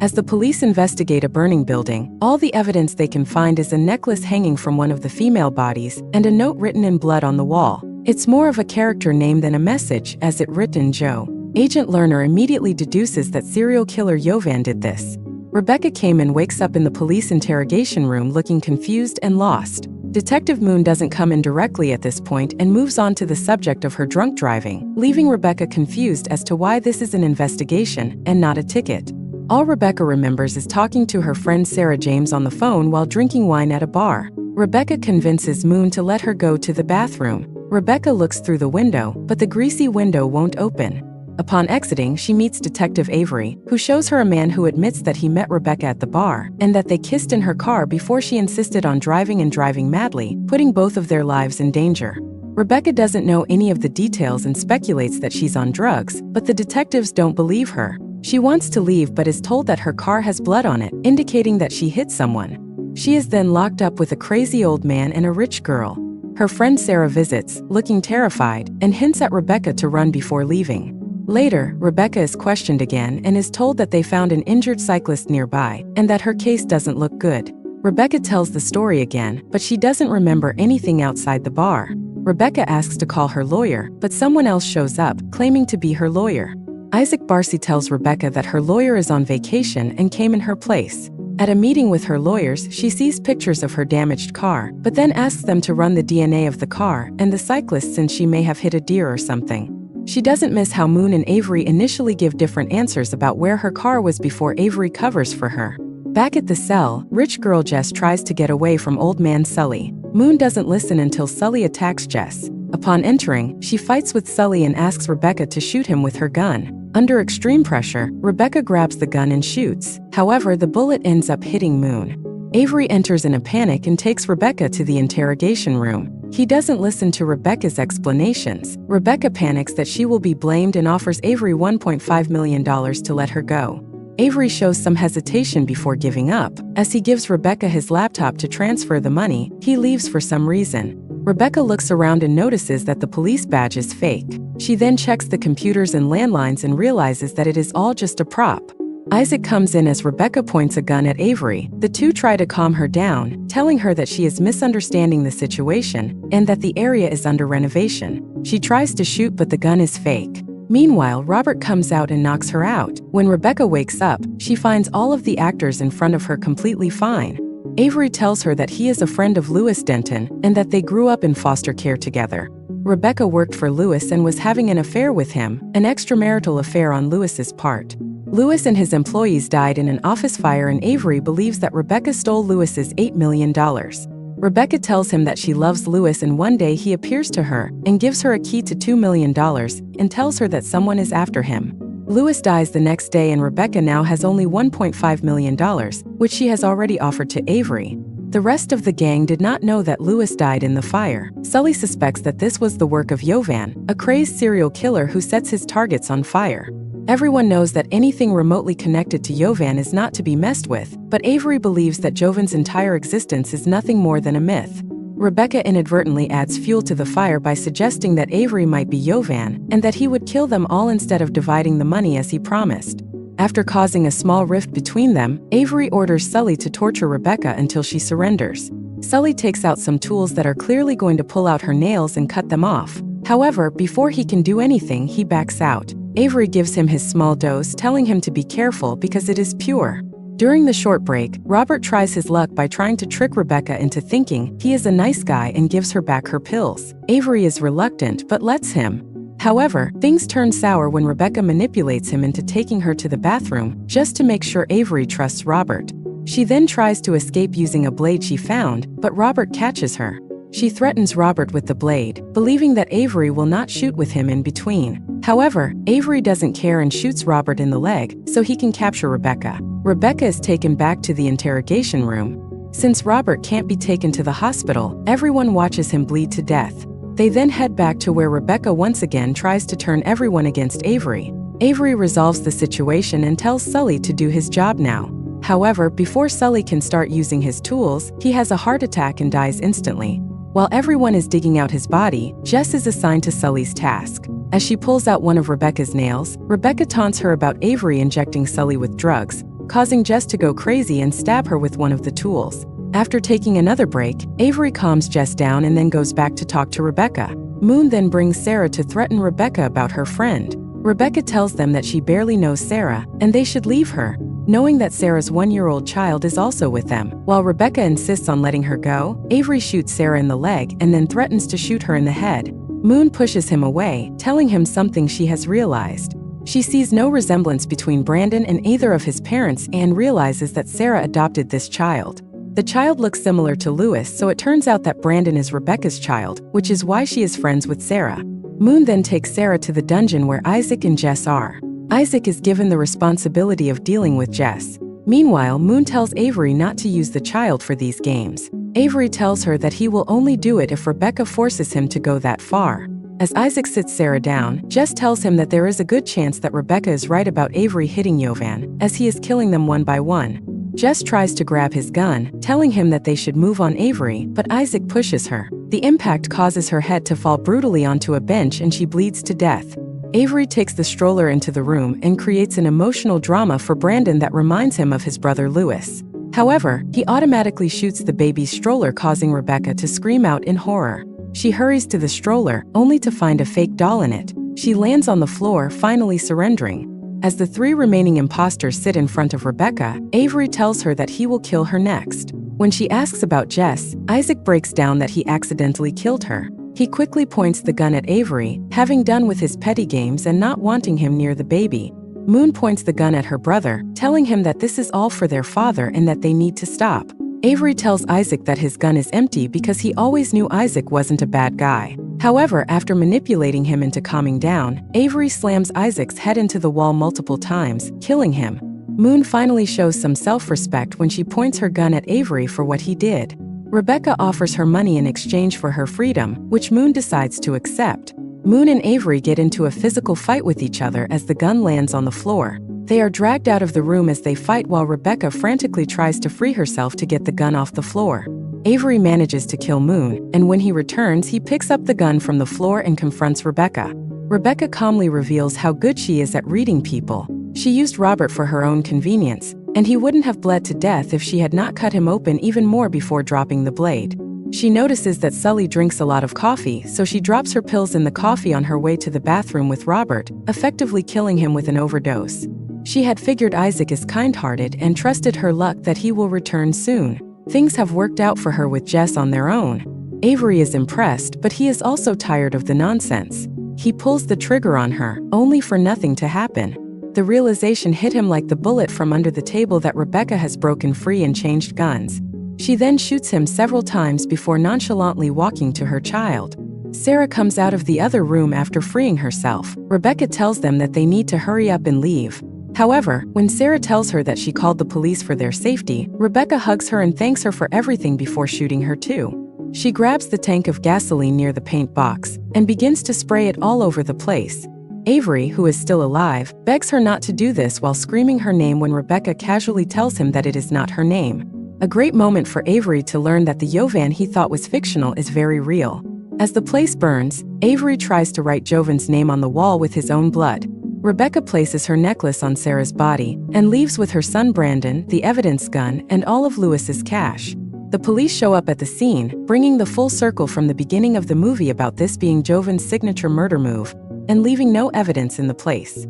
As the police investigate a burning building, all the evidence they can find is a necklace hanging from one of the female bodies and a note written in blood on the wall. It's more of a character name than a message, as it written Joe. Agent Lerner immediately deduces that serial killer Jovan did this. Rebecca Kamen wakes up in the police interrogation room looking confused and lost. Detective Moon doesn't come in directly at this point and moves on to the subject of her drunk driving, leaving Rebecca confused as to why this is an investigation and not a ticket. All Rebecca remembers is talking to her friend Sarah James on the phone while drinking wine at a bar. Rebecca convinces Moon to let her go to the bathroom. Rebecca looks through the window, but the greasy window won't open. Upon exiting, she meets Detective Avery, who shows her a man who admits that he met Rebecca at the bar and that they kissed in her car before she insisted on driving madly, putting both of their lives in danger. Rebecca doesn't know any of the details and speculates that she's on drugs, but the detectives don't believe her. She wants to leave but is told that her car has blood on it, indicating that she hit someone. She is then locked up with a crazy old man and a rich girl. Her friend Sarah visits, looking terrified, and hints at Rebecca to run before leaving. Later, Rebecca is questioned again and is told that they found an injured cyclist nearby and that her case doesn't look good. Rebecca tells the story again, but she doesn't remember anything outside the bar. Rebecca asks to call her lawyer, but someone else shows up, claiming to be her lawyer. Isaac Barcy tells Rebecca that her lawyer is on vacation and came in her place. At a meeting with her lawyers, she sees pictures of her damaged car, but then asks them to run the DNA of the car and the cyclist since she may have hit a deer or something. She doesn't miss how Moon and Avery initially give different answers about where her car was before Avery covers for her. Back at the cell, rich girl Jess tries to get away from old man Sully. Moon doesn't listen until Sully attacks Jess. Upon entering, she fights with Sully and asks Rebecca to shoot him with her gun. Under extreme pressure, Rebecca grabs the gun and shoots. However, the bullet ends up hitting Moon. Avery enters in a panic and takes Rebecca to the interrogation room. He doesn't listen to Rebecca's explanations. Rebecca panics that she will be blamed and offers Avery $1.5 million to let her go. Avery shows some hesitation before giving up. As he gives Rebecca his laptop to transfer the money, he leaves for some reason. Rebecca looks around and notices that the police badge is fake. She then checks the computers and landlines and realizes that it is all just a prop. Isaac comes in as Rebecca points a gun at Avery. The two try to calm her down, telling her that she is misunderstanding the situation and that the area is under renovation. She tries to shoot, but the gun is fake. Meanwhile, Robert comes out and knocks her out. When Rebecca wakes up, she finds all of the actors in front of her completely fine. Avery tells her that he is a friend of Lewis Denton and that they grew up in foster care together. Rebecca worked for Lewis and was having an affair with him, an extramarital affair on Lewis's part. Lewis and his employees died in an office fire and Avery believes that Rebecca stole Lewis's $8 million. Rebecca tells him that she loves Lewis and one day he appears to her and gives her a key to $2 million and tells her that someone is after him. Lewis dies the next day and Rebecca now has only $1.5 million, which she has already offered to Avery. The rest of the gang did not know that Lewis died in the fire. Sully suspects that this was the work of Jovan, a crazed serial killer who sets his targets on fire. Everyone knows that anything remotely connected to Jovan is not to be messed with, but Avery believes that Jovan's entire existence is nothing more than a myth. Rebecca inadvertently adds fuel to the fire by suggesting that Avery might be Jovan and that he would kill them all instead of dividing the money as he promised. After causing a small rift between them, Avery orders Sully to torture Rebecca until she surrenders. Sully takes out some tools that are clearly going to pull out her nails and cut them off. However, before he can do anything, he backs out. Avery gives him his small dose, telling him to be careful because it is pure. During the short break, Robert tries his luck by trying to trick Rebecca into thinking he is a nice guy and gives her back her pills. Avery is reluctant but lets him. However, things turn sour when Rebecca manipulates him into taking her to the bathroom just to make sure Avery trusts Robert. She then tries to escape using a blade she found, but Robert catches her. She threatens Robert with the blade, believing that Avery will not shoot with him in between. However, Avery doesn't care and shoots Robert in the leg so he can capture Rebecca. Rebecca is taken back to the interrogation room. Since Robert can't be taken to the hospital, everyone watches him bleed to death. They then head back to where Rebecca once again tries to turn everyone against Avery. Avery resolves the situation and tells Sully to do his job now. However, before Sully can start using his tools, he has a heart attack and dies instantly. While everyone is digging out his body, Jess is assigned to Sully's task. As she pulls out one of Rebecca's nails, Rebecca taunts her about Avery injecting Sully with drugs, causing Jess to go crazy and stab her with one of the tools. After taking another break, Avery calms Jess down and then goes back to talk to Rebecca. Moon then brings Sarah to threaten Rebecca about her friend. Rebecca tells them that she barely knows Sarah, and they should leave her, knowing that Sarah's 1-year-old child is also with them. While Rebecca insists on letting her go, Avery shoots Sarah in the leg and then threatens to shoot her in the head. Moon pushes him away, telling him something she has realized. She sees no resemblance between Brandon and either of his parents and realizes that Sarah adopted this child. The child looks similar to Lewis, so it turns out that Brandon is Rebecca's child, which is why she is friends with Sarah. Moon then takes Sarah to the dungeon where Isaac and Jess are. Isaac is given the responsibility of dealing with Jess. Meanwhile, Moon tells Avery not to use the child for these games. Avery tells her that he will only do it if Rebecca forces him to go that far. As Isaac sits Sarah down, Jess tells him that there is a good chance that Rebecca is right about Avery hitting Jovan, as he is killing them one by one. Jess tries to grab his gun, telling him that they should move on Avery, but Isaac pushes her. The impact causes her head to fall brutally onto a bench and she bleeds to death. Avery takes the stroller into the room and creates an emotional drama for Brandon that reminds him of his brother Lewis. However, he automatically shoots the baby's stroller, causing Rebecca to scream out in horror. She hurries to the stroller, only to find a fake doll in it. She lands on the floor, finally surrendering. As the 3 remaining imposters sit in front of Rebecca, Avery tells her that he will kill her next. When she asks about Jess, Isaac breaks down that he accidentally killed her. He quickly points the gun at Avery, having done with his petty games and not wanting him near the baby. Moon points the gun at her brother, telling him that this is all for their father and that they need to stop. Avery tells Isaac that his gun is empty because he always knew Isaac wasn't a bad guy. However, after manipulating him into calming down, Avery slams Isaac's head into the wall multiple times, killing him. Moon finally shows some self-respect when she points her gun at Avery for what he did. Rebecca offers her money in exchange for her freedom, which Moon decides to accept. Moon and Avery get into a physical fight with each other as the gun lands on the floor. They are dragged out of the room as they fight while Rebecca frantically tries to free herself to get the gun off the floor. Avery manages to kill Moon, and when he returns, he picks up the gun from the floor and confronts Rebecca. Rebecca calmly reveals how good she is at reading people. She used Robert for her own convenience, and he wouldn't have bled to death if she had not cut him open even more before dropping the blade. She notices that Sully drinks a lot of coffee, so she drops her pills in the coffee on her way to the bathroom with Robert, effectively killing him with an overdose. She had figured Isaac is kind-hearted and trusted her luck that he will return soon. Things have worked out for her with Jess on their own. Avery is impressed, but he is also tired of the nonsense. He pulls the trigger on her, only for nothing to happen. The realization hit him like the bullet from under the table that Rebecca has broken free and changed guns. She then shoots him several times before nonchalantly walking to her child. Sarah comes out of the other room after freeing herself. Rebecca tells them that they need to hurry up and leave. However, when Sarah tells her that she called the police for their safety, Rebecca hugs her and thanks her for everything before shooting her too. She grabs the tank of gasoline near the paint box and begins to spray it all over the place. Avery, who is still alive, begs her not to do this while screaming her name when Rebecca casually tells him that it is not her name. A great moment for Avery to learn that the Jovan he thought was fictional is very real. As the place burns, Avery tries to write Jovan's name on the wall with his own blood. Rebecca places her necklace on Sarah's body and leaves with her son Brandon, the evidence gun, and all of Lewis's cash. The police show up at the scene, bringing the full circle from the beginning of the movie about this being Jovan's signature murder move, and leaving no evidence in the place.